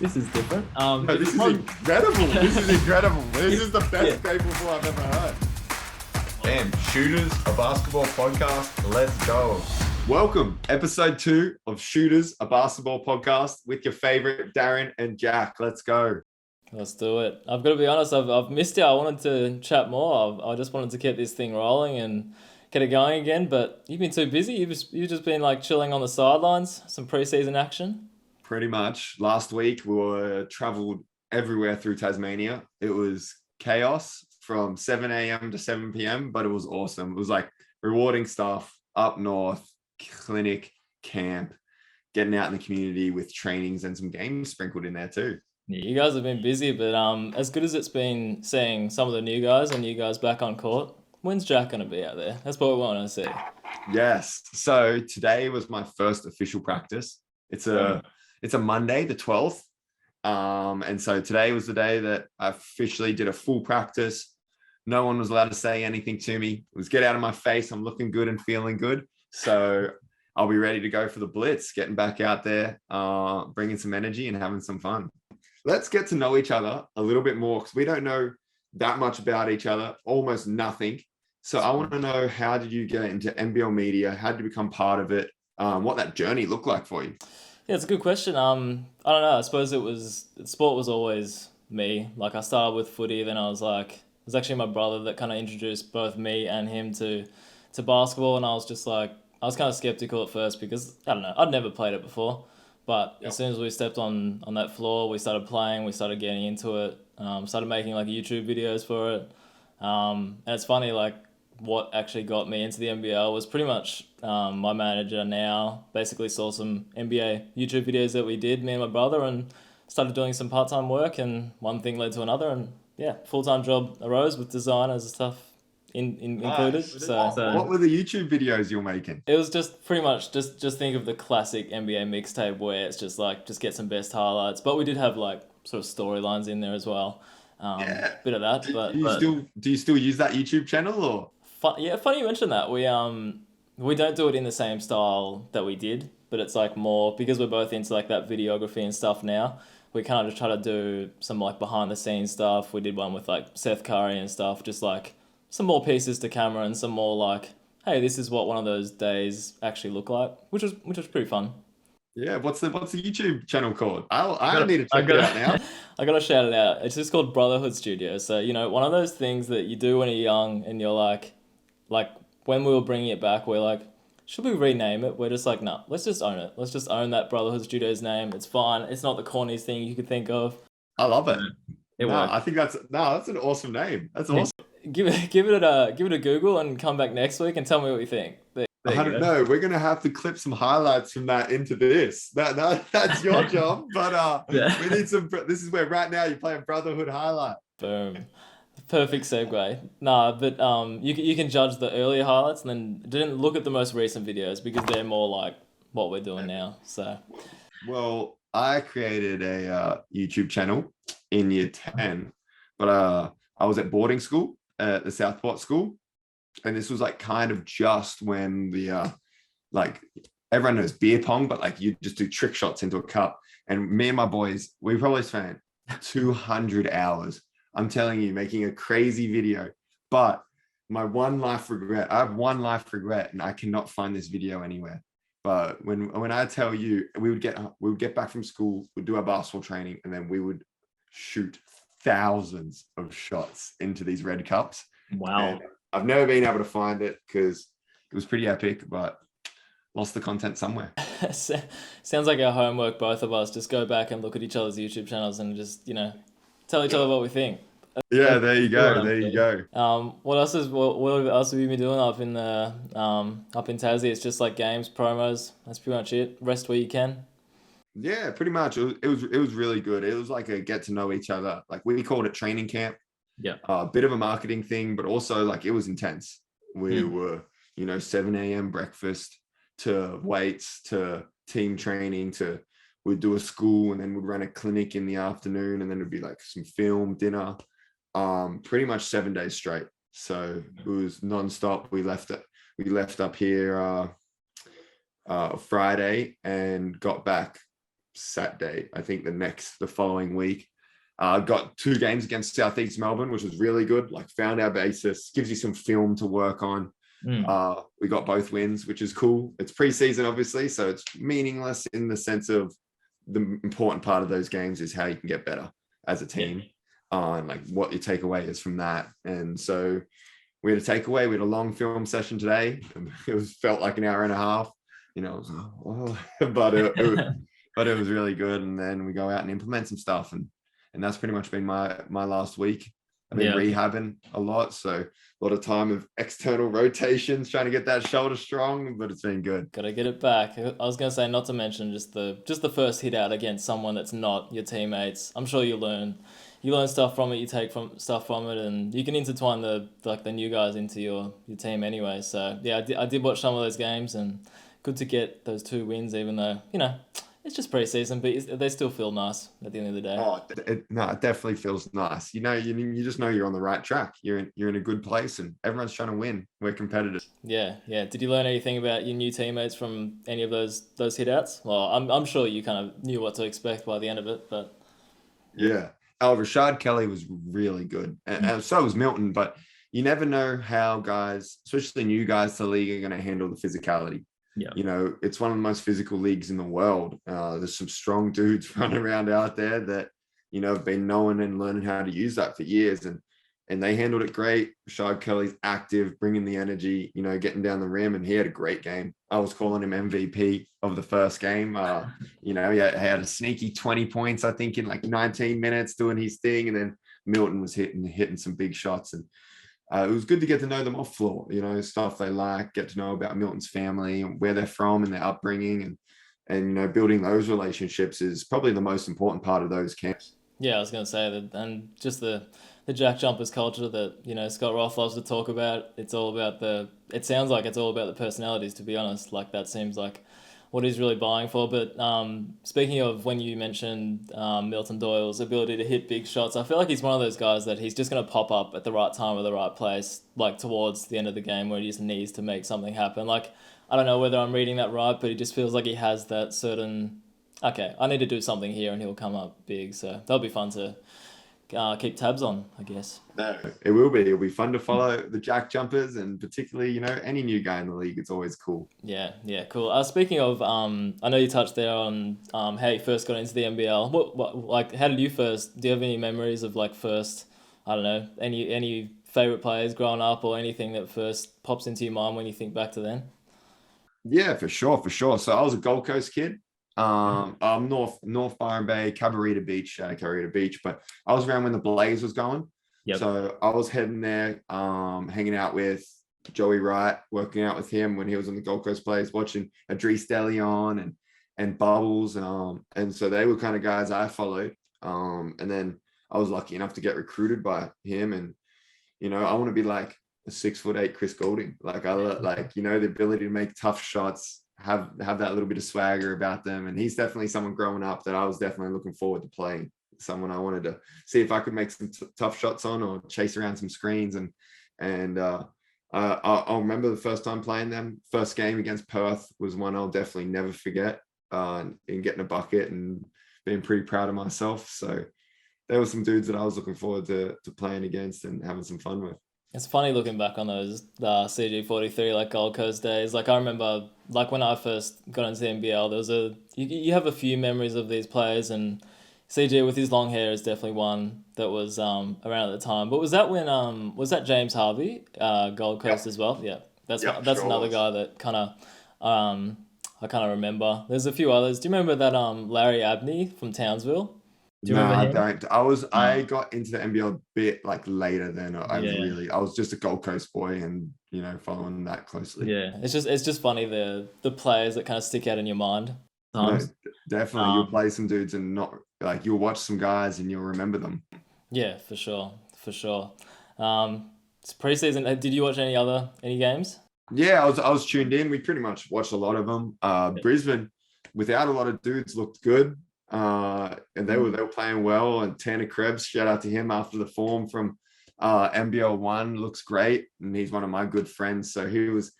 This is different. No, this is incredible. This is incredible. This is the best Grateful For I've ever heard. Damn, Shooters, a basketball podcast. Let's go. Welcome, episode 2 of Shooters, a basketball podcast with your favorite Darren and Jack. Let's go. Let's do it. I've got to be honest, I've missed you. I wanted to chat more. I just wanted to keep this thing rolling and get it going again, but you've been too busy. You've just been like chilling on the sidelines, some preseason action. Pretty much. Last week, we were traveled everywhere through Tasmania. It was chaos from 7 a.m. to 7 p.m., but it was awesome. It was like rewarding stuff up north, clinic, camp, getting out in the community with trainings and some games sprinkled in there too. Yeah, you guys have been busy, but as good as it's been seeing some of the new guys and you guys back on court, when's Jack going to be out there? That's what we want to see. Yes. So today was my first official practice. It's a Monday, the 12th. And so today was the day that I officially did a full practice. No one was allowed to say anything to me. It was get out of my face. I'm looking good and feeling good. So I'll be ready to go for the Blitz, getting back out there, bringing some energy and having some fun. Let's get to know each other a little bit more because we don't know that much about each other, almost nothing. So I want to know, how did you get into NBL media? How did you become part of it? What that journey looked like for you? Yeah, it's a good question. I don't know. I suppose sport was always me. Like I started with footy, then it was actually my brother that kind of introduced both me and him to basketball, and I was kind of skeptical at first because I don't know, I'd never played it before. But as soon as we stepped on that floor, we started playing, we started getting into it, started making like YouTube videos for it. And it's funny, like what actually got me into the NBL was pretty much my manager now basically saw some NBA YouTube videos that we did, me and my brother, and started doing some part-time work, and one thing led to another, and yeah, full-time job arose with designers and stuff included. So what were the YouTube videos you're making? it was just pretty much just think of the classic NBA mixtape where it's just get some best highlights, but we did have like sort of storylines in there as well. Bit of that. But Do you still use that YouTube channel or? Funny you mention that. We don't do it in the same style that we did, but it's like more because we're both into like that videography and stuff now. We kind of just try to do some like behind the scenes stuff. We did one with like Seth Curry and stuff, just like some more pieces to camera and some more like, hey, this is what one of those days actually look like, which was pretty fun. Yeah, what's the YouTube channel called? I need to check it out now. I gotta shout it out. It's just called Brotherhood Studio. So one of those things that you do when you're young and you're like when we were bringing it back, we're like, should we rename it? We're just like, no, let's just own it. Let's just own that Brotherhood Studios name. It's fine. It's not the corniest thing you could think of. I love it. Works. I think that's an awesome name. That's awesome. Give it a Google and come back next week and tell me what you think. I don't know. We're gonna have to clip some highlights from that into this. That's your job. But we need some. This is where right now you're playing Brotherhood highlight. Boom. Perfect segue. Nah, but you can judge the earlier highlights and then didn't look at the most recent videos because they're more like what we're doing now. So, well, I created a YouTube channel in year 10, but I was at boarding school at the Southport school, and this was like kind of just when the like everyone knows beer pong, but like you just do trick shots into a cup. And me and my boys, we probably spent 200 hours. I'm telling you, making a crazy video. But I have one life regret, and I cannot find this video anywhere. But when I tell you, we would get back from school, we'd do our basketball training, and then we would shoot thousands of shots into these red cups. Wow. And I've never been able to find it because it was pretty epic, but lost the content somewhere. Sounds like our homework, both of us. Just go back and look at each other's YouTube channels and just, tell each other what we think. Yeah, there you go. What else have you been doing up in Tassie? It's just like games, promos. That's pretty much it. Rest where you can. Yeah, pretty much. It was really good. It was like a get to know each other. Like we called it training camp. Yeah. A bit of a marketing thing, but also like it was intense. We were, 7 a.m. breakfast to weights to team training to we'd do a school and then we'd run a clinic in the afternoon and then it'd be like some film, dinner, pretty much 7 days straight. So it was nonstop. We left up here Friday and got back Saturday. I think the following week. Got 2 games against Southeast Melbourne, which was really good. Like found our basis, gives you some film to work on. We got both wins, which is cool. It's preseason, obviously, so it's meaningless in the sense of the important part of those games is how you can get better as a team, and like what your takeaway is from that. And so we had a takeaway. We had a long film session today. It felt like an hour and a half. You know, it was, but it was really good. And then we go out and implement some stuff, and that's pretty much been my last week. I've been rehabbing a lot, so a lot of time of external rotations, trying to get that shoulder strong, but it's been good. Gotta get it back. I was gonna say, not to mention just the first hit out against someone that's not your teammates. I'm sure you learn stuff from it. You take stuff from it, and you can intertwine the new guys into your team anyway. So yeah, I did watch some of those games, and good to get those 2 wins, even though it's just pre-season, but they still feel nice at the end of the day. Oh, it definitely feels nice. You just know you're on the right track. You're in a good place, and everyone's trying to win. We're competitive. Yeah. Did you learn anything about your new teammates from any of those hit-outs? Well, I'm sure you kind of knew what to expect by the end of it, but yeah. Rashad Kelly was really good, and so was Milton. But you never know how guys, especially new guys to the league, are going to handle the physicality. Yeah. It's one of the most physical leagues in the world. There's some strong dudes running around out there that, have been knowing and learning how to use that for years. And they handled it great. Rashad Kelly's active, bringing the energy, getting down the rim. And he had a great game. I was calling him MVP of the first game. He had a sneaky 20 points, I think, in like 19 minutes doing his thing. And then Milton was hitting some big shots. And it was good to get to know them off floor, stuff they like, get to know about Milton's family and where they're from and their upbringing, and building those relationships is probably the most important part of those camps. Yeah, I was going to say that, and just the Jack Jumpers culture that, Scott Roth loves to talk about. It sounds like it's all about the personalities, to be honest. Like that seems like what he's really buying for. But speaking of when you mentioned Milton Doyle's ability to hit big shots, I feel like he's one of those guys that he's just going to pop up at the right time or the right place, like towards the end of the game where he just needs to make something happen. Like, I don't know whether I'm reading that right, but he just feels like he has that certain, okay, I need to do something here, and he'll come up big. So that'll be fun to keep tabs on, I guess. No, it will be. It'll be fun to follow the Jack Jumpers, and particularly, any new guy in the league. It's always cool. Yeah, cool. Speaking of, I know you touched there on how you first got into the NBL. What how did you first? Do you have any memories of first? I don't know, any favorite players growing up, or anything that first pops into your mind when you think back to then? Yeah, for sure. So I was a Gold Coast kid. North Byron Bay, Cabarita Beach, but I was around when the Blaze was going. Yep. So I was heading there, hanging out with Joey Wright, working out with him when he was on the Gold Coast Blaze, watching Adrice DeLeon and Bubbles, and so they were kind of guys I followed. And then I was lucky enough to get recruited by him, and I want to be like a 6'8" Chris Goulding. Like the ability to make tough shots, have that little bit of swagger about them. And he's definitely someone growing up that I was definitely looking forward to playing. Someone I wanted to see if I could make some tough shots on or chase around some screens. And I'll remember the first time playing them. First game against Perth was one I'll definitely never forget, in getting a bucket and being pretty proud of myself. So there were some dudes that I was looking forward to playing against and having some fun with. It's funny looking back on those CG43 Gold Coast days. I remember when I first got into the NBL, there was you have a few memories of these players, and CG with his long hair is definitely one that was around at the time. But was that when was that James Harvey, Gold Coast as well? Yeah, that's sure another guy that kind of I kind of remember. There's a few others. Do you remember that Larry Abney from Townsville? No, I don't. I got into the NBL a bit later than I was just a Gold Coast boy and following that closely. Yeah, it's just funny the players that kind of stick out in your mind. No, definitely, you'll play some dudes and not you'll watch some guys and you'll remember them. Yeah, for sure. It's preseason. Did you watch any games? Yeah, I was tuned in. We pretty much watched a lot of them. Brisbane, without a lot of dudes, looked good. And they were playing well, and Tanner Krebs, shout out to him after the form from NBL 1, looks great, and he's one of my good friends. So he was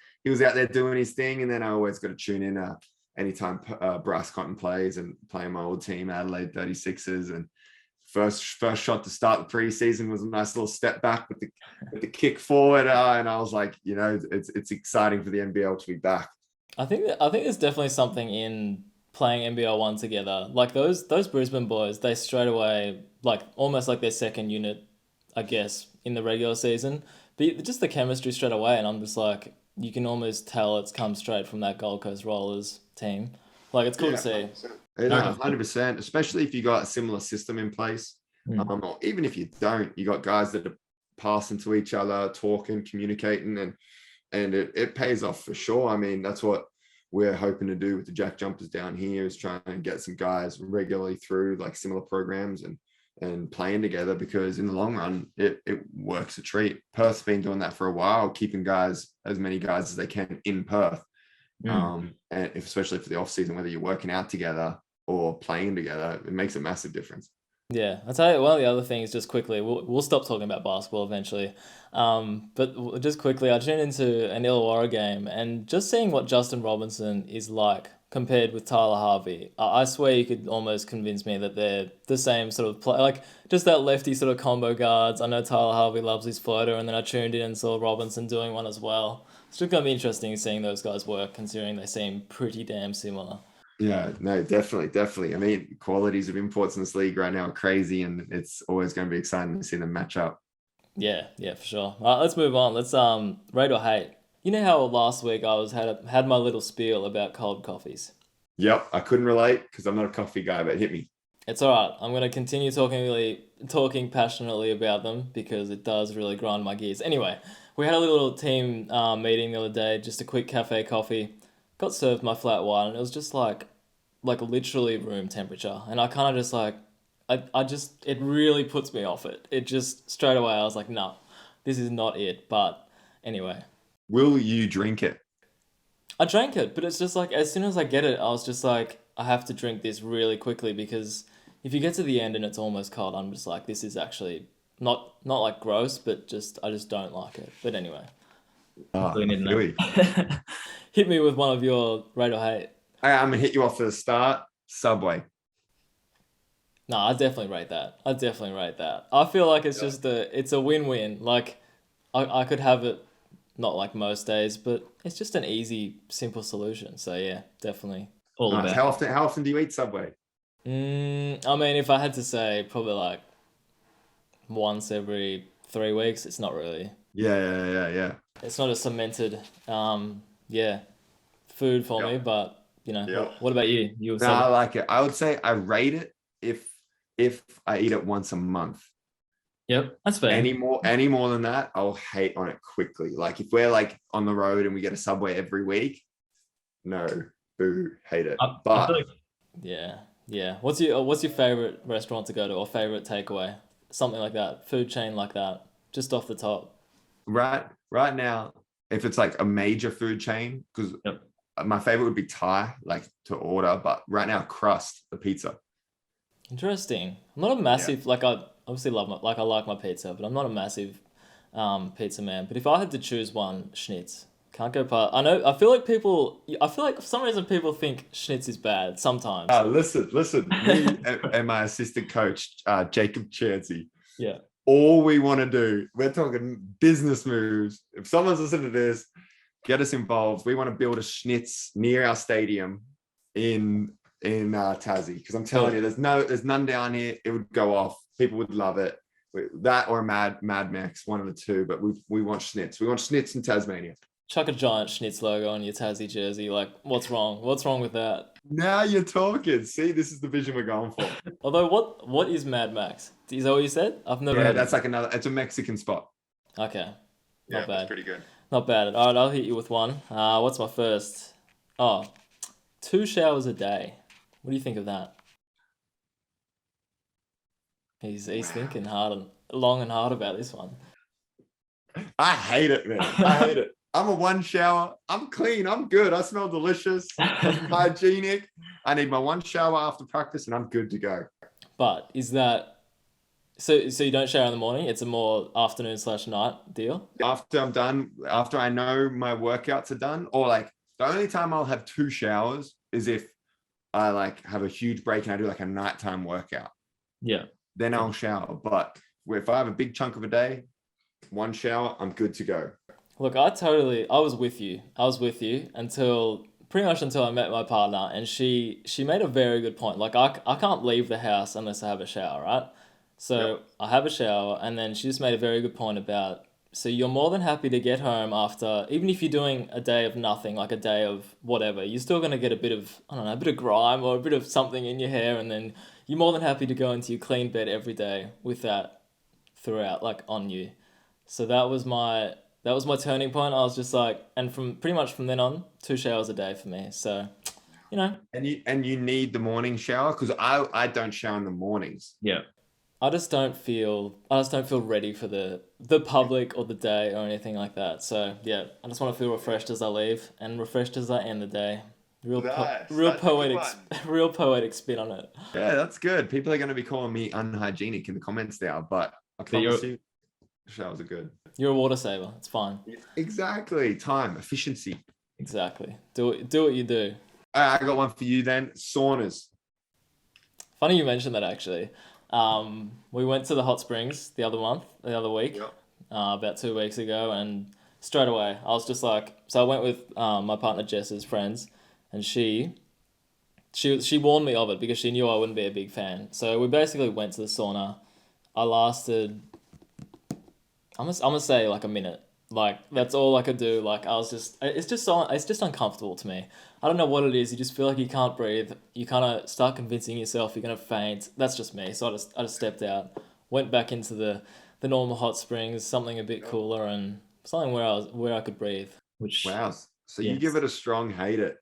out there doing his thing, and then I always got to tune in anytime Bryce Cotton plays, and playing my old team, Adelaide 36ers. And first shot to start the preseason was a nice little step back with the kick forward. And I was like, it's exciting for the NBL to be back. I think there's definitely something in playing NBL one together. Like those Brisbane boys, they straight away, like almost like their second unit, I guess, in the regular season. But just the chemistry straight away, and I'm just like, you can almost tell it's come straight from that Gold Coast Rollers team. Like it's cool to see. 100%, especially if you got a similar system in place. Or even if you don't, you got guys that are passing to each other, talking, communicating, and it pays off for sure. I mean, that's what we're hoping to do with the Jack Jumpers down here, is trying to get some guys regularly through like similar programs and playing together, because in the long run, it works a treat. Perth's been doing that for a while, keeping as many guys as they can in Perth. And especially for the off season, whether you're working out together or playing together, it makes a massive difference. Yeah, I'll tell you, one of the other things, just quickly, we'll stop talking about basketball eventually, but just quickly, I tuned into an Illawarra game, and just seeing what Justin Robinson is like compared with Tyler Harvey, I swear you could almost convince me that they're the same sort of play, like just that lefty sort of combo guards. I know Tyler Harvey loves his floater, and then I tuned in and saw Robinson doing one as well. It's just going to be interesting seeing those guys work, considering they seem pretty damn similar. Yeah, no, definitely. I mean, qualities of imports in this league right now are crazy, and it's always going to be exciting to see them match up. Yeah, for sure. All right, let's move on. Let's rate or hate. You know how last week I had my little spiel about cold coffees. Yep, I couldn't relate because I'm not a coffee guy, but hit me. It's all right. I'm going to continue talking passionately about them because it does really grind my gears. Anyway, we had a little team meeting the other day, just a quick cafe coffee. Got served my flat white, and it was just like literally room temperature. And I kind of just like, it really puts me off it. It just straight away, I was like, no, this is not it. But anyway. Will you drink it? I drank it, but it's just like, as soon as I get it, I was just like, I have to drink this really quickly, because if you get to the end and it's almost cold, I'm just like, this is actually not like gross, but I just don't like it. But anyway. Really? Hit me with one of your rate or hate. I'm going to hit you off for the start. Subway. No, I definitely rate that. I feel like it's it's a win-win. Like, I could have it not like most days, but it's just an easy, simple solution. So yeah, definitely. Nice. How often do you eat Subway? I mean, if I had to say, probably like once every 3 weeks. It's not really. Yeah. It's not a cemented, food for me, but what about you? I like it. I would say I rate it if I eat it once a month. Yep, that's fair. Any more than that, I'll hate on it quickly. Like if we're like on the road and we get a Subway every week, no, boo, hate it. But yeah. What's your favorite restaurant to go to, or favorite takeaway? Something like that, food chain like that, just off the top. Right now, if it's like a major food chain, because my favorite would be Thai, like to order. But right now, Crust, the pizza. Interesting. I'm not a massive I obviously I like my pizza, but I'm not a massive pizza man. But if I had to choose one, Schnitz. Can't go past. I feel like for some reason people think Schnitz is bad sometimes. Listen. Me and my assistant coach, Jacob Chansey. Yeah. All we want to do, we're talking business moves. If someone's listening to this, get us involved. We want to build a Schnitz near our stadium in Tassie, because I'm telling you, there's none down here. It would go off. People would love it. That or Mad Max, one of the two. But we want Schnitz. We want Schnitz in Tasmania. Chuck a giant Schnitz logo on your Tassie jersey. Like, what's wrong? What's wrong with that? Now you're talking. See, this is the vision we're going for. Although, what is Mad Max? Is that what you said? I've never heard that's like it's a Mexican spot. Okay. Not bad. That's pretty good. Not bad. All right, I'll hit you with one. What's my first? 2 showers a day. What do you think of that? He's thinking long and hard about this one. I hate it, man. I hate it. I'm a 1 shower. I'm clean. I'm good. I smell delicious. I'm hygienic. I need my 1 shower after practice and I'm good to go. But is that... So you don't shower in the morning? It's a more afternoon/night deal? After I'm done, after I know my workouts are done, or like the only time I'll have 2 showers is if I like have a huge break and I do like a nighttime workout. Yeah. Then I'll shower. But if I have a big chunk of a day, one shower, I'm good to go. Look, I was with you. I was with you until pretty much until I met my partner, and she made a very good point. Like I can't leave the house unless I have a shower, right? So Yep. I have a shower, and then she just made a very good point about, so you're more than happy to get home after, even if you're doing a day of nothing, like a day of whatever, you're still gonna get a bit of, I don't know, a bit of grime or a bit of something in your hair, and then you're more than happy to go into your clean bed every day with that throughout, like on you. So that was my turning point. I was just like, and from pretty much from then on, 2 showers a day for me. So, you know, And you need the morning shower because I don't shower in the mornings. yeah. I just don't feel ready for the public or the day or anything like that. So yeah, I just want to feel refreshed as I leave and refreshed as I end the day. Nice. Real That's a good poetic, one. real poetic spin on it. Yeah, that's good. People are going to be calling me unhygienic in the comments now, but I promise you, showers are good. You're a water saver. It's fine. Exactly. Time, efficiency. Exactly. Do what you do. I got one for you then. Saunas. Funny you mentioned that actually. We went to the hot springs the other week, Yep. about 2 weeks ago, and straight away I was just like, so I went with my partner Jess's friends, and she warned me of it because she knew I wouldn't be a big fan. So we basically went to the sauna. I lasted, I'm gonna say like a minute. Like that's all I could do. Like I was just, it's just uncomfortable to me. I don't know what it is. You just feel like you can't breathe. You kind of start convincing yourself you're gonna faint. That's just me. So I just stepped out, went back into the normal hot springs, something a bit cooler and something where I could breathe. Which Wow. So you Yes. give it a strong hate it.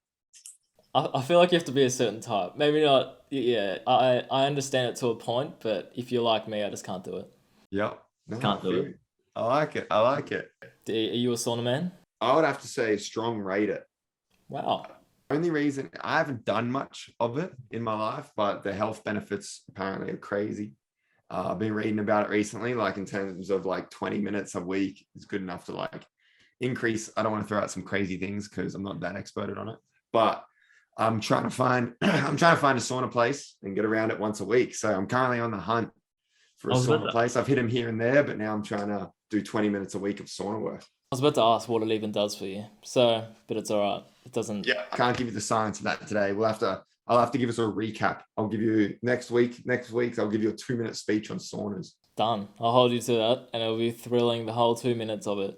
I feel like you have to be a certain type. Maybe not. Yeah, I understand it to a point, but if you're like me, I just can't do it. Yep. No, Can't I do feel it. you. I like it. I like it. Are you a sauna man? I would have to say strong rate it. Wow. Only reason I haven't done much of it in my life, but the health benefits apparently are crazy. I've been reading about it recently, like in terms of like 20 minutes a week is good enough to like increase. I don't want to throw out some crazy things because I'm not that expert on it, but I'm trying to find I'm trying to find a sauna place and get around it once a week. So I'm currently on the hunt for a I was about sauna to- place. I've hit them here and there, but now I'm trying to do 20 minutes a week of sauna work. I was about to ask what it even does for you. So, but it's all right. It doesn't. Yeah, I can't give you the science of that today. I'll have to give us a recap. I'll give you next week. I'll give you a 2-minute speech on saunas. Done. I'll hold you to that, and it'll be thrilling the whole 2 minutes of it.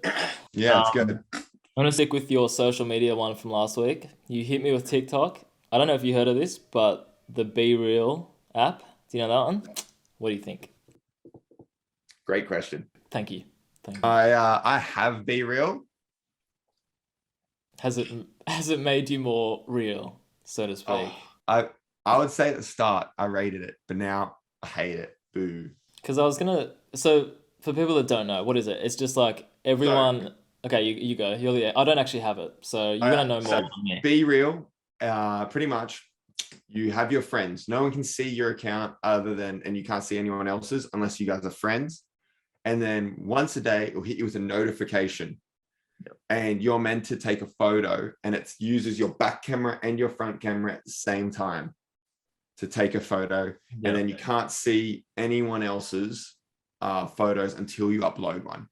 Yeah, it's Um, good. I'm gonna stick with your social media one from last week. You hit me with TikTok. I don't know if you heard of this, but the Be Real app. Do you know that one? What do you think? Great question. Thank you. I have Be Real. Has it made you more real, so to speak? I would say at the start I rated it, but now I hate it. Boo. Because I was gonna. So for people that don't know, what is it? It's just like everyone. Okay, you go. I don't actually have it, so you're gonna know more So than me. Be Real. Pretty much, you have your friends. No one can see your account and you can't see anyone else's unless you guys are friends. And then once a day, it'll hit you with a notification. Yep. And you're meant to take a photo, and it uses your back camera and your front camera at the same time to take a photo. Yep. And then you can't see anyone else's photos until you upload one.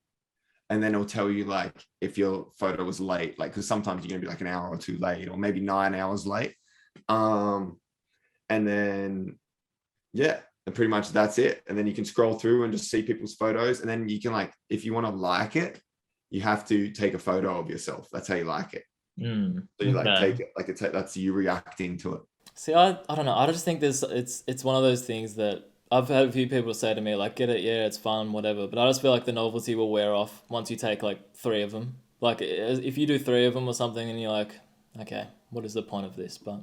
And then it'll tell you like if your photo was late, like because sometimes you're gonna be like an hour or two late, or maybe 9 hours late. And then yeah, and pretty much that's it. And then you can scroll through and just see people's photos. And then you can like, if you want to like it, you have to take a photo of yourself. That's how you like it. So you like take it, like that's you reacting to it. See, I don't know. I just think it's one of those things that I've had a few people say to me like, get it, yeah, it's fun, whatever. But I just feel like the novelty will wear off once you take like 3 of them. Like if you do 3 of them or something, and you're like, okay, what is the point of this? But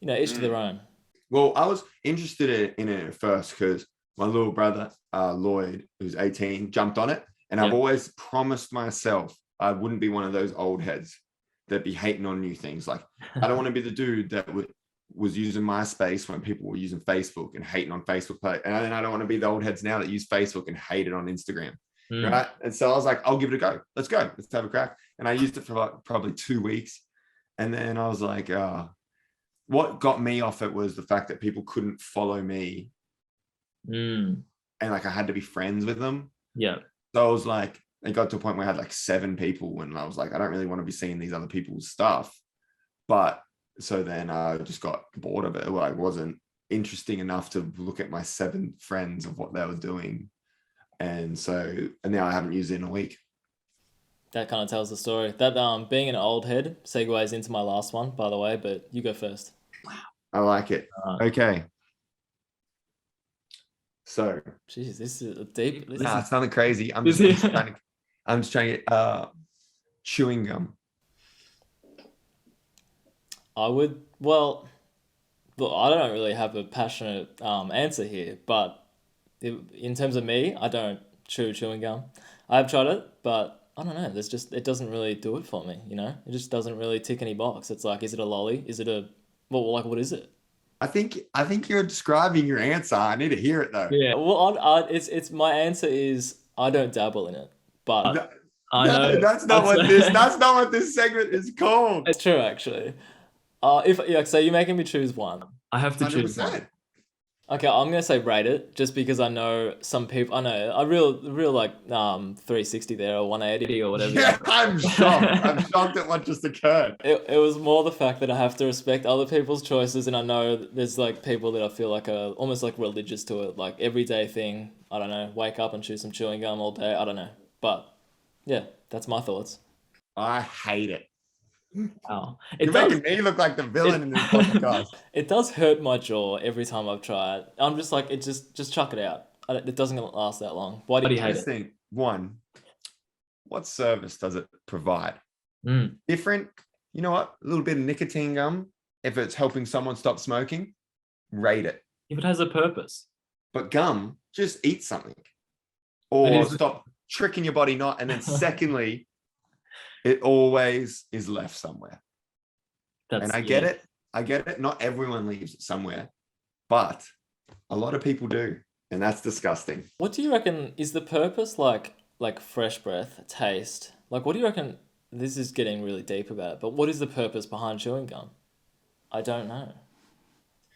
you know, each to their own. Well, I was interested in it at first because my little brother, Lloyd, who's 18, jumped on it. And I've always promised myself I wouldn't be one of those old heads that be hating on new things. Like, I don't want to be the dude that was using MySpace when people were using Facebook and hating on Facebook. And then I don't want to be the old heads now that use Facebook and hate it on Instagram. Right. And so I was like, I'll give it a go. Let's go. Let's have a crack. And I used it for like probably 2 weeks. And then I was like, what got me off it was the fact that people couldn't follow me, Mm. and like I had to be friends with them. Yeah. So I was like, it got to a point where I had like 7 people, and I was like, I don't really want to be seeing these other people's stuff. But so then I just got bored of it. Like, it wasn't interesting enough to look at my 7 friends of what they were doing. And now I haven't used it in a week. That kind of tells the story. That being an old head segues into my last one, by the way, but you go first. I like it. Okay. So, Jeez, this is a deep. it's nothing crazy. I'm just trying to chewing gum. I would, well, look, I don't really have a passionate answer here, but in terms of me, I don't chew chewing gum. I've tried it, but I don't know. It doesn't really do it for me. It just doesn't really tick any box. It's like, is it a lolly? Is it what is it? I think you're describing your answer. I need to hear it though. Yeah. Well, it's my answer is I don't dabble in it, but No, I know. that's not what this segment is called. it's true actually. So you're making me choose one. I have to choose 100%. one. Okay, I'm gonna say rate it just because I know some people. I know a real like 360 there or 180 or whatever. Yeah, I'm shocked. I'm shocked at what just occurred. It was more the fact that I have to respect other people's choices, and I know that there's like people that I feel like are almost like religious to it, like everyday thing. I don't know, wake up and chew some chewing gum all day. I don't know, but yeah, that's my thoughts. I hate it. Wow. You're making me look like the villain in this podcast. It does hurt my jaw every time I've tried. I'm just like, just chuck it out. It doesn't last that long. Why do you hate Just it? think, one, what service does it provide? Mm. Different, you know what? A little bit of nicotine gum. If it's helping someone stop smoking, rate it. If it has a purpose. But gum, just eat something. It Or is- stop tricking your body not. And then secondly, it always is left somewhere. And I get it. I get it. Not everyone leaves it somewhere, but a lot of people do. And that's disgusting. What do you reckon is the purpose like fresh breath, taste? Like, what do you reckon? This is getting really deep about it, but what is the purpose behind chewing gum? I don't know.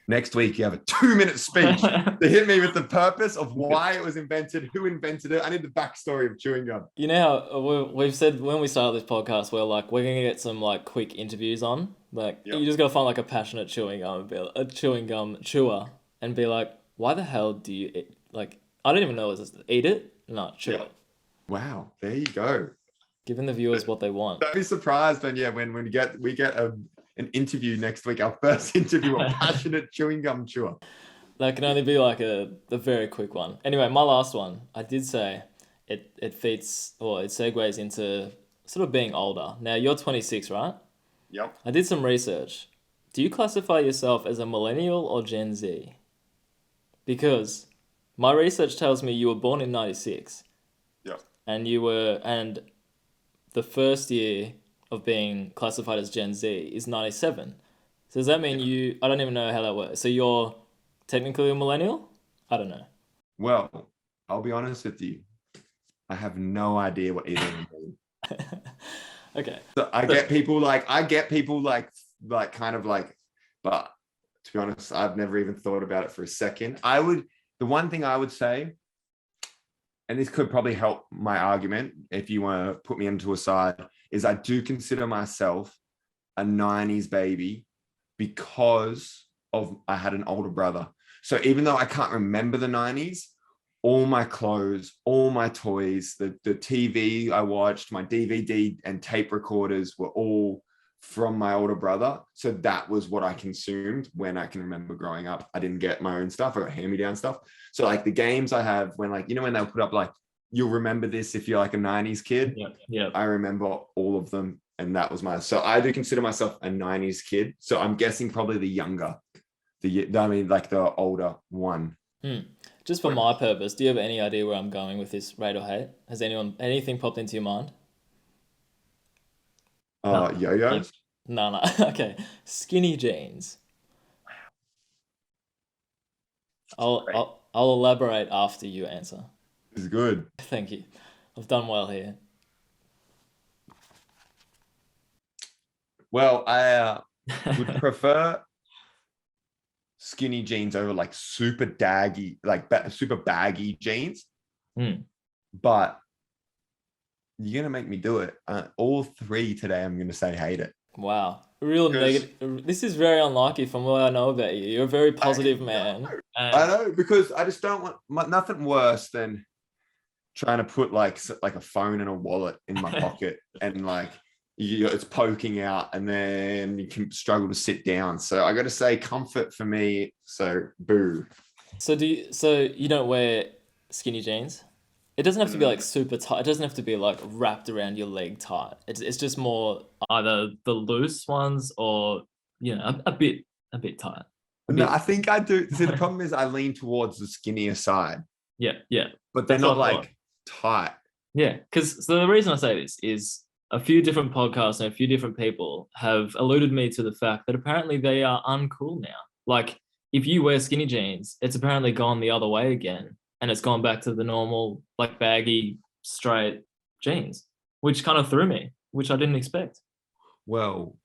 Next week, you have a 2-minute speech to hit me with the purpose of why it was invented, who invented it. I need the backstory of chewing gum. You know how we've said when we started this podcast, we're going to get some like quick interviews on. Like, Yep. You just got to find like a passionate chewing gum chewer and be like, why the hell do you eat? Like, I don't even know, is this eat it? No, chew Yeah. it. Wow, there you go. Giving the viewers what they want. Don't be surprised when we get an interview next week, our first interview, a passionate chewing gum chewer. That can only be like a very quick one. Anyway, my last one, I did say it feeds or it segues into sort of being older. Now, you're 26, right? Yep. I did some research. Do you classify yourself as a millennial or Gen Z? Because my research tells me you were born in 96. Yep. And the first year of being classified as Gen Z is 97. So does that mean I don't even know how that works. So you're technically a millennial? I don't know. Well, I'll be honest with you. I have no idea what either of them mean. Okay. So I get people like kind of like, but to be honest, I've never even thought about it for a second. The one thing I would say, and this could probably help my argument if you want to put me into a side, is I do consider myself a 90s baby because I had an older brother. So even though I can't remember the 90s, all my clothes, all my toys, the TV I watched, my DVD and tape recorders were all from my older brother. So that was what I consumed when I can remember growing up. I didn't get my own stuff. I got hand-me-down stuff. So like the games I have when when they'll put up like, you'll remember this if you're like a 90s kid. Yeah. I remember all of them. And that was so I do consider myself a 90s kid. So I'm guessing probably the older one. Just for my purpose, do you have any idea where I'm going with this, rate or hate? Has anything popped into your mind? Yo-yos? No. Okay. Skinny jeans. I'll elaborate after you answer. This is good. Thank you. I've done well here. Well, I would prefer skinny jeans over like super baggy, super baggy jeans. Mm. But you're gonna make me do it. All three today, I'm gonna say hate it. Wow. Real Because- negative. This is very unlucky from what I know about you. You're a very positive man. I know, because I just don't want nothing worse than trying to put like a phone and a wallet in my pocket and like it's poking out, and then you can struggle to sit down. So I got to say comfort for me. So boo. So you don't wear skinny jeans? It doesn't have to be like super tight. It doesn't have to be like wrapped around your leg tight. It's just more Either the loose ones or a bit tight. No, I think I do. See, the problem is I lean towards the skinnier side, Yeah. but they're That's not what I thought. like tight. Yeah, because so the reason I say this is a few different podcasts and a few different people have alluded me to the fact that apparently they are uncool now. Like if you wear skinny jeans, it's apparently gone the other way again, and it's gone back to the normal like baggy straight jeans, which kind of threw me, which I didn't expect. Well,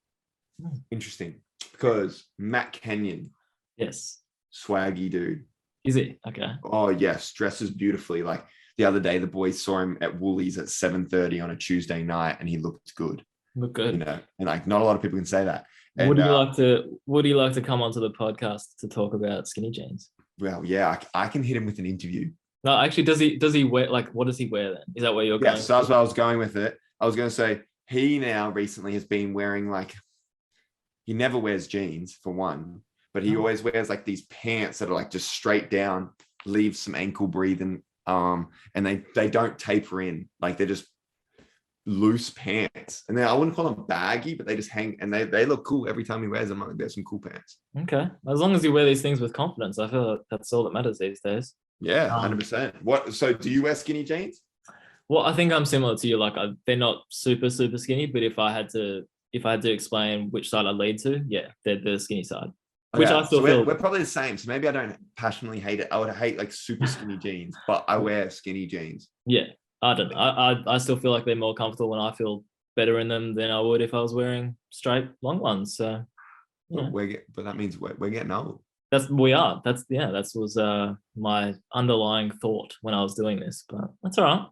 interesting, because Matt Kenyon, Yes, swaggy dude. is it okay? Oh yes, dresses beautifully. Like the other day, the boys saw him at Woolies at 7:30 on a Tuesday night, and he looked good. Look good. You know, and like not a lot of people can say that. And, Would you like to come onto the podcast to talk about skinny jeans? well, yeah, I can hit him with an interview. No, actually, does he wear like what does he wear then? Is that where you're Yeah, going? so that's where I was going with it. I was going to say he now recently has been wearing he never wears jeans for one, but he always wears like these pants that are like just straight down, leave some ankle breathing, and they don't taper in, like they're just loose pants. And then I wouldn't call them baggy, but they just hang, and they look cool every time he wears them. Like, there's some cool pants. Okay, as long as you wear these things with confidence, I feel like that's all that matters these days. Yeah, 100%. What? So do you wear skinny jeans? Well, I think I'm similar to you. Like, they're not super skinny, but if I had to explain which side I lead to, yeah, they're the skinny side. Which Okay, I still so feel. we're probably the same. So maybe I don't passionately hate it. I would hate like super skinny jeans, but I wear skinny jeans. Yeah, I don't know. I still feel like they're more comfortable and I feel better in them than I would if I was wearing straight long ones. So, yeah. But that means we're getting old. That was my underlying thought when I was doing this, but that's all right.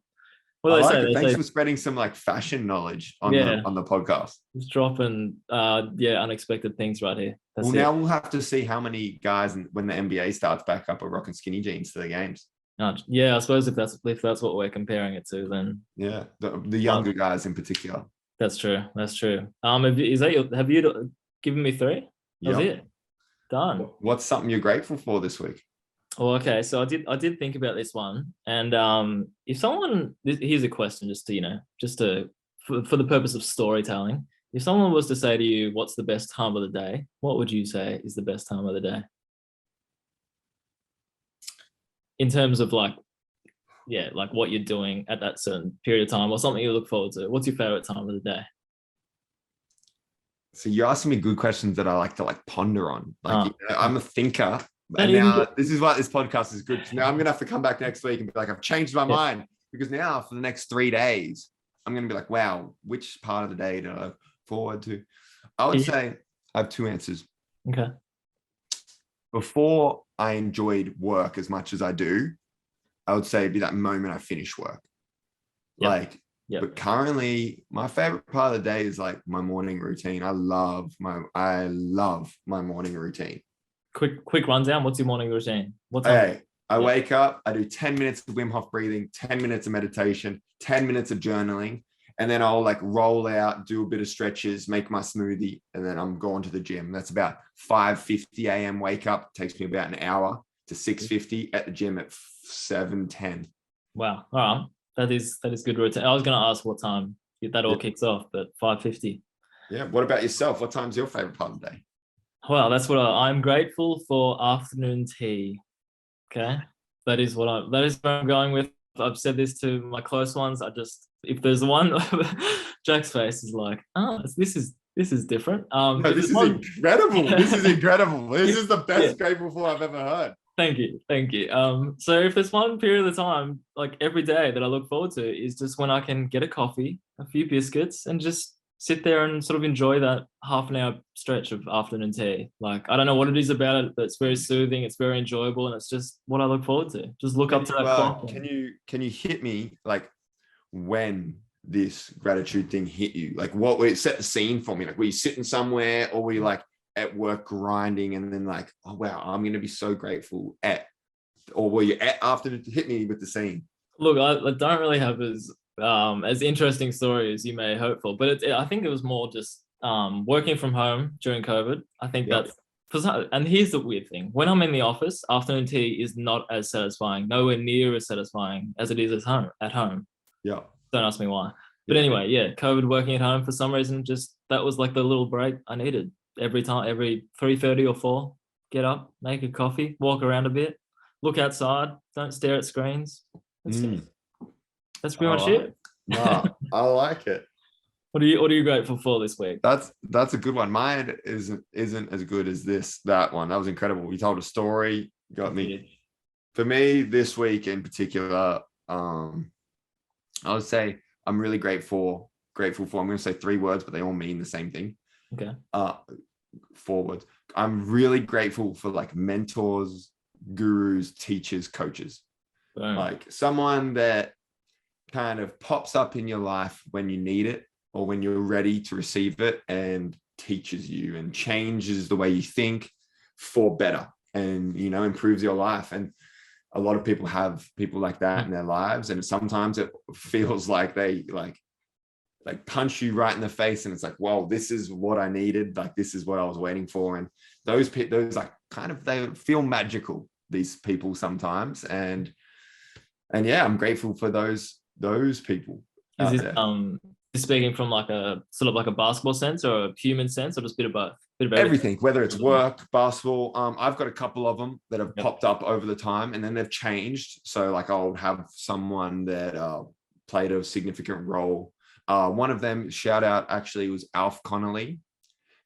Well, I like they it. say, Thanks for spreading some like fashion knowledge on the podcast. just dropping unexpected things right here. That's Well, it. now we'll have to see how many guys when the NBA starts back up are rocking skinny jeans to the games. Yeah, I suppose if that's what we're comparing it to, then Yeah, the younger guys in particular. that's true. That's true. Have you given me 3? That was Yep. it. Done. What's something you're grateful for this week? Well, okay. So I did think about this one, and if someone, here's a question, just to for the purpose of storytelling. If someone was to say to you, "What's the best time of the day?" What would you say is the best time of the day? In terms of like what you're doing at that certain period of time, or something you look forward to. What's your favorite time of the day? So you're asking me good questions that I like to ponder on. I'm a thinker. Don't And even now this is why this podcast is good. Now I'm gonna have to come back next week and be like, I've changed my mind, because now for the next 3 days, I'm gonna be like, wow, which part of the day do I look forward to? I would say I have 2 answers. Okay. Before I enjoyed work as much as I do, I would say it'd be that moment I finish work. Yep. But currently, my favorite part of the day is like my morning routine. I love my morning routine. Quick rundown. What's your morning routine? What time? I wake up, I do 10 minutes of Wim Hof breathing, 10 minutes of meditation, 10 minutes of journaling, and then I'll roll out, do a bit of stretches, make my smoothie, and then I'm going to the gym. That's about 5:50 a.m. wake up. It takes me about an hour to 6:50 at the gym at 7:10. Wow. All right. That is good routine. I was going to ask what time that all kicks off, but 5:50. Yeah. What about yourself? What time's your favorite part of the day? Well, that's what I'm grateful for. Afternoon tea. Okay, that is where I'm going with. I've said this to my close ones. If there's one, Jack's face is like, oh, this is different. No, this is incredible. This is incredible. This is the best grateful for I've ever heard. Thank you. So if there's one period of time, like every day, that I look forward to, is just when I can get a coffee, a few biscuits, and just sit there and sort of enjoy that half an hour stretch of afternoon tea. Like, I don't know what it is about it, but it's very soothing. It's very enjoyable. And it's just what I look forward to. Just look up to that clock. Can you hit me like when this gratitude thing hit you? Like what would it set the scene for me? Like were you sitting somewhere or were you like at work grinding and then like, oh wow, I'm going to be so grateful at, or were you at afternoon? Hit me with the scene. Look, I don't really have as interesting story as you may hope for, but I think it was more just working from home during COVID. I think Yep. that's, and here's the weird thing: when I'm in the office, afternoon tea is not as satisfying, nowhere near as satisfying as it is at home. Yeah. Don't ask me why. But Yeah. anyway, yeah, COVID working at home for some reason, just that was like the little break I needed. Every time, every 3:30 or 4, get up, make a coffee, walk around a bit, look outside, don't stare at screens. That's it. That's pretty much it. Nah, I like it. What are you grateful for this week? That's a good one. Mine isn't as good as that one. That was incredible. You told a story, got me. For me, this week in particular, I would say I'm really grateful for. I'm going to say 3 words, but they all mean the same thing. Okay. 4 words. I'm really grateful for like mentors, gurus, teachers, coaches. Boom. Like someone that kind of pops up in your life when you need it or when you're ready to receive it and teaches you and changes the way you think for better and, you know, improves your life. And a lot of people have people like that in their lives. And sometimes it feels like they like punch you right in the face. And it's like, well, this is what I needed. Like, this is what I was waiting for. And those like kind of, they feel magical, these people sometimes. And yeah, I'm grateful for those people. Is this speaking from like a sort of like a basketball sense or a human sense, or just a bit of both? Bit of everything, whether it's work, basketball. I've got a couple of them that have popped up over the time, and then they've changed. So like I'll have someone that played a significant role. One of them, shout out, actually was Alf Connolly,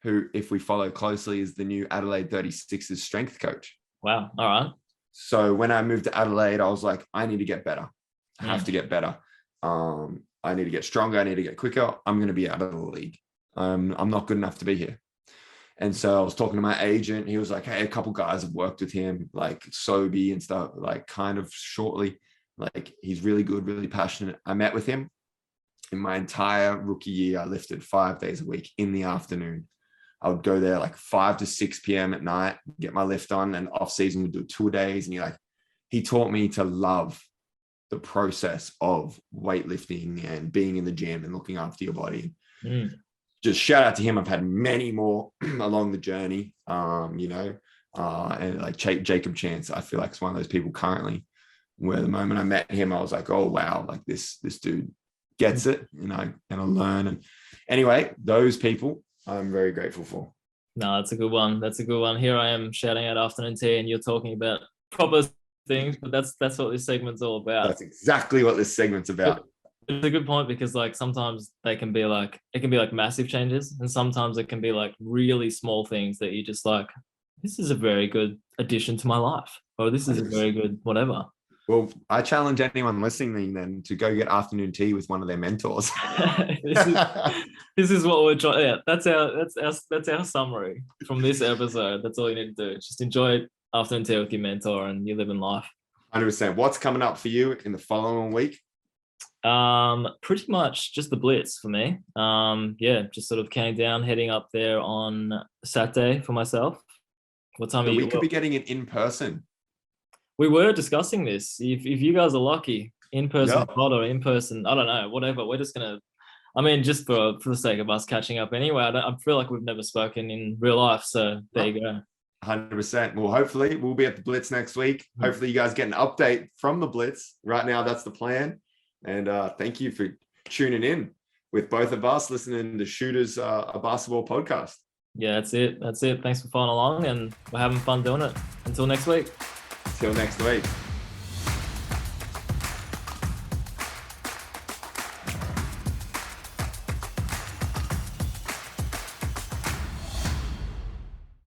who, if we follow closely, is the new Adelaide 36ers strength coach. Wow. All right. So when I moved to Adelaide, I was like, I need to get better. I have to get better. I need to get stronger. I need to get quicker. I'm going to be out of the league. I'm not good enough to be here. And so I was talking to my agent. He was like, hey, a couple guys have worked with him, like Sobe and stuff, like kind of shortly. Like he's really good, really passionate. I met with him. In my entire rookie year, I lifted 5 days a week in the afternoon. I would go there like 5 to 6 p.m. at night, get my lift on, and off season we'd do 2 days. And he taught me to love the process of weightlifting and being in the gym and looking after your body. Just shout out to him. I've had many more along the journey, and like Jacob Chance, I feel like it's one of those people currently where the moment I met him, I was like, oh, wow, like this dude gets it, and I learn. And anyway, those people I'm very grateful for. No, that's a good one. Here I am shouting out afternoon tea and you're talking about proper things, but that's what this segment's all about. That's exactly what this segment's about. It's a good point, because like sometimes it can be like massive changes, and sometimes it can be like really small things that you just like, this is a very good addition to my life, or this is a very good whatever. Well, I challenge anyone listening then to go get afternoon tea with one of their mentors. this is what we're trying. Yeah, that's our summary from this episode. That's all you need to do. Just enjoy afternoon tea with your mentor, and you live in life. 100%. What's coming up for you in the following week? Pretty much just the Blitz for me. Just sort of counting down, heading up there on Saturday for myself. What time are you? We could be getting it in person. We were discussing this. If you guys are lucky, in person pod or in person, I don't know, whatever. We're just gonna. I mean, just for the sake of us catching up anyway. I feel like we've never spoken in real life, so there you go. 100%. Well, hopefully we'll be at the Blitz next week. Hopefully you guys get an update from the Blitz. Right now, that's the plan. And thank you for tuning in with both of us, listening to Shooters, a basketball podcast. Yeah, that's it. Thanks for following along, and we're having fun doing it. Until next week. Till next week.